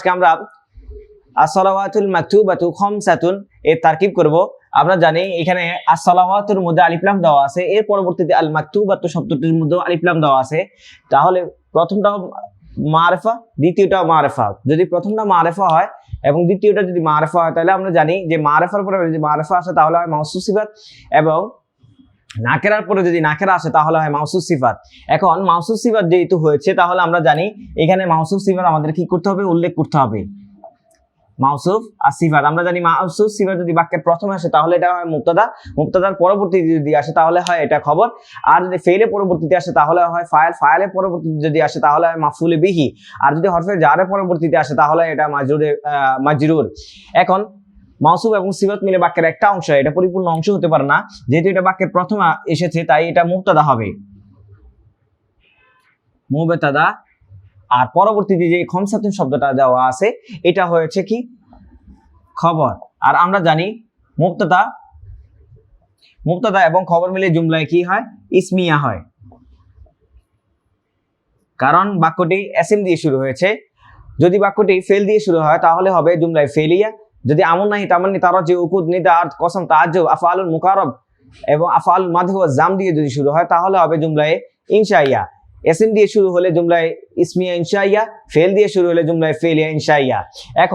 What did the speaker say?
আজকে আমরা as-সালাওয়াতুল মাকতুবাতু খামসাতুন এর তারকিব করব। আমরা জানি এখানে as-সালাওয়াতুর মধ্যে আলিফ লাম দেওয়া আছে, এর পরবর্তীতে আল মাকতুবাতু শব্দটির মধ্যে আলিফ লাম দেওয়া আছে। তাহলে প্রথমটা মারিফা, দ্বিতীয়টা মারিফা। যদি প্রথমটা মারিফা হয় এবং দ্বিতীয়টা যদি মারিফা হয়, তাহলে আমরা জানি যে মারিফার পরে যদি মারিফা আসে তাহলে হয় মাউসুফ সিফাত, এবং নাকেরার পরে যদি নাকেরা আসে তাহলে হয় মাউসুফ সিফাত। এখন মাউসুফ সিফাত যেহেতু হয়েছে, তাহলে আমরা জানি এখানে মাউসুফ সিফাত আমাদের কি করতে হবে? উল্লেখ করতে হবে। মাউসুফ আর সিফাত আমরা জানি মাউসুফ সিফাত যদি বাক্যের প্রথমে আসে তাহলে এটা হয় মুবতাদা, মুবতাদার পরবর্তীতে যদি আসে তাহলে হয় এটা খবর, আর যদি ফেইলের পরবর্তীতে আসে তাহলে হয় ফাইল, ফাইলের পরবর্তীতে যদি আসে তাহলে হয় মাফউলে বিহি, আর যদি হরফে জারের পরবর্তীতে আসে তাহলে এটা মাজরুর। এখন মাউসুফ এবং সিফাত মিলে বাক্যের একটা অংশ, এটা পরিপূর্ণ অংশ হতে পারে না, যেহেতু এটা বাক্যের প্রথমে এসেছে তাই এটা মুবতাদা হবে, মুবতাদা। আর পরবর্তীতে যে খামসাতুন শব্দটা দেওয়া আছে এটা হয়েছে কি? খবর। আর আমরা জানি মুবতাদা এবং খবর মিলে জুমলায় কি হয়? ইসমিয়া হয়, কারণ বাক্যটি এসএম দিয়ে শুরু হয়েছে। যদি বাক্যটি ফেল দিয়ে শুরু হয় তাহলে হবে জুমলায় ফেলিয়া। যদি আমন নাহি তামান্নি তারাজি উকুদ নিদাত কসম তাআজ্জুব আফআলুল মুকাররব এবং আফআলুল মাদহু ওয়া জাম দিয়ে যদি শুরু হয় তাহলে হবে জুমলায় ইনশাইয়া। এসএম দিয়ে শুরু হলে জুমলায় ইসমিয়া ইনশাইয়া, ফেল দিয়ে শুরু হলে জুমলায় ফেলিয়া ইনশাইয়া। এখন